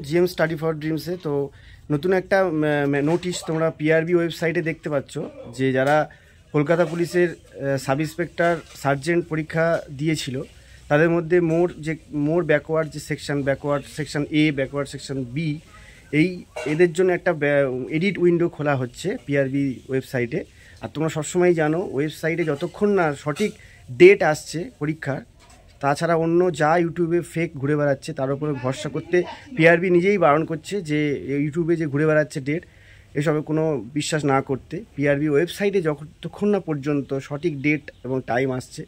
GM study for ড্রিমসে। তো নতুন একটা নোটিশ তোমরা পিআরবি ওয়েবসাইটে দেখতে পাচ্ছ যে যারা কলকাতা পুলিশের সাব ইন্সপেক্টর সার্জেন্ট পরীক্ষা দিয়েছিল তাদের মধ্যে মোর ব্যাকওয়ার্ড যে ব্যাকওয়ার্ড সেকশন এ, ব্যাকওয়ার্ড সেকশন বি, এদের জন্য একটা এডিট উইন্ডো খোলা হচ্ছে পিআরবি ওয়েবসাইটে। আর তোমরা সবসময় জানো ওয়েবসাইটে যতক্ষণ না সঠিক ডেট আসছে পরীক্ষার, তাছাড়া অন্য যা ইউটিউবে ফেক ঘুরে বেড়াচ্ছে তার উপরে ভরসা করতে পিআরবি নিজেই বারণ করছে যে ইউটিউবে যে ঘুরে বেড়াচ্ছে ডেট, এসবে কোনো বিশ্বাস না করতে। পিআরবি ওয়েবসাইটে যতক্ষণ না পর্যন্ত সঠিক ডেট এবং টাইম আসছে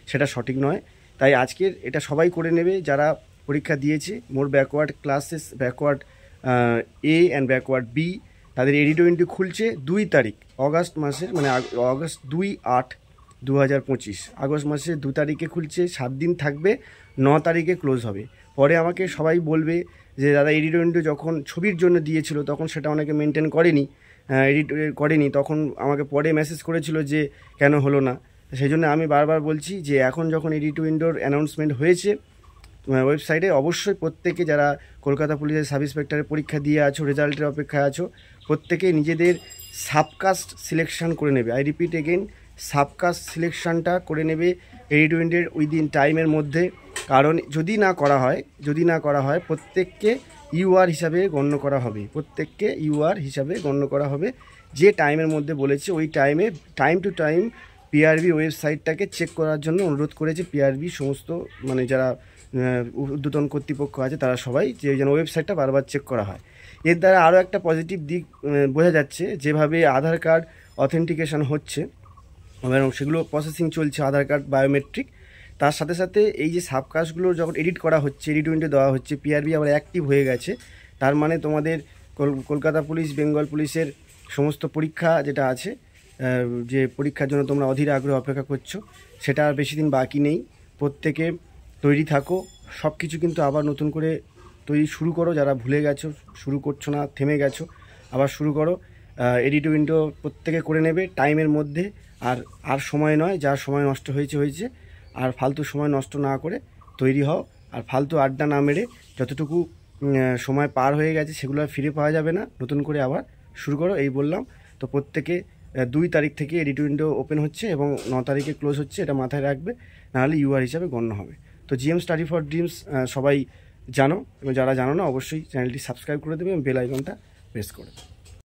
সেটা সঠিক নয়। তাই আজকের এটা সবাই করে নেবে যারা পরীক্ষা দিয়েছে। More backward classes, backward A and backward B, তাদের এডিট উইন্ডো খুলছে 2 তারিখ অগাস্ট মাসের, মানে অগাস্ট 2/8/2025, আগস্ট মাসের 2 তারিখে খুলছে। 7 দিন থাকবে, 9 তারিখে ক্লোজ হবে। পরে আমাকে সবাই বলবে যে দাদা এডিট উইন্ডো যখন ছবির জন্য দিয়েছিল তখন সেটা অনেকে মেনটেন করেনি, তখন আমাকে পরে মেসেজ করেছিল যে কেন হলো না। সেই জন্য আমি বারবার বলছি যে এখন যখন এডিট উইন্ডোর অ্যানাউন্সমেন্ট হয়েছে ওয়েবসাইটে, অবশ্যই প্রত্যেকে যারা কলকাতা পুলিশের সাব ইন্সপেক্টরের পরীক্ষা দিয়ে আছো, রেজাল্টের অপেক্ষায় আছো, প্রত্যেকে নিজেদের সাবকাস্ট সিলেকশন করে নেবে। আই রিপিট এগেন, সাবকাস্ট সিলেকশনটা করে নেবে এডিট উইন্ডোর উইদিন টাইমের মধ্যে। কারণ যদি না করা হয় প্রত্যেককে ইউআর হিসাবে গণ্য করা হবে, যে টাইমের মধ্যে বলেছে ওই টাইম টু টাইম পিআরবি ওয়েবসাইটটাকে চেক করার জন্য অনুরোধ করেছে পিআরবি সমস্ত, মানে যারা ঊর্ধ্বতন কর্তৃপক্ষ আছে তারা সবাই, যে যেন ওয়েবসাইটটা বারবার চেক করা হয়। এর দ্বারা আরও একটা পজিটিভ দিক বোঝা যাচ্ছে, যেভাবে আধার কার্ড অথেন্টিকেশন হচ্ছে এবং সেগুলো প্রসেসিং চলছে, আধার কার্ড বায়োমেট্রিক, তার সাথে সাথে এই যে সাবকাস্টগুলো যখন এডিট করা হচ্ছে, এডিট উইন্ডো দেওয়া হচ্ছে, পিআরবি আবার অ্যাক্টিভ হয়ে গেছে। তার মানে তোমাদের কলকাতা পুলিশ, বেঙ্গল পুলিশের সমস্ত পরীক্ষা যেটা আছে, যে পরীক্ষার জন্য তোমরা অধীর আগ্রহে অপেক্ষা করছো, সেটা আর বেশি দিন বাকি নেই। প্রত্যেকে তৈরি থাকো, সব কিছু কিন্তু আবার নতুন করে তৈরি শুরু করো। যারা ভুলে গেছো, শুরু করছো না, থেমে গেছো, আবার শুরু করো। এডিট উইন্ডো প্রত্যেকে করে নেবে টাইমের মধ্যে। আর সময় নয়, যা সময় নষ্ট হয়েছে, আর ফালতু সময় নষ্ট না করে তৈরি হও। আর ফালতু আড্ডা না মেরে, যতটুকু সময় পার হয়ে গেছে সেগুলো আর ফিরে পাওয়া যাবে না, নতুন করে আবার শুরু করো, এই বললাম। তো প্রত্যেকে 2 তারিখ থেকে এডিট উইন্ডো ওপেন হচ্ছে এবং 9 তারিখে ক্লোজ হচ্ছে, এটা মাথায় রাখবে, নাহলে ইউআর হিসাবে গণ্য হবে। তো জিএম স্টাডি ফর ড্রিমস সবাই জানো, এবং যারা জানো না অবশ্যই চ্যানেলটি সাবস্ক্রাইব করে দেবে এবং বেল আইকনটা প্রেস করে দেবে।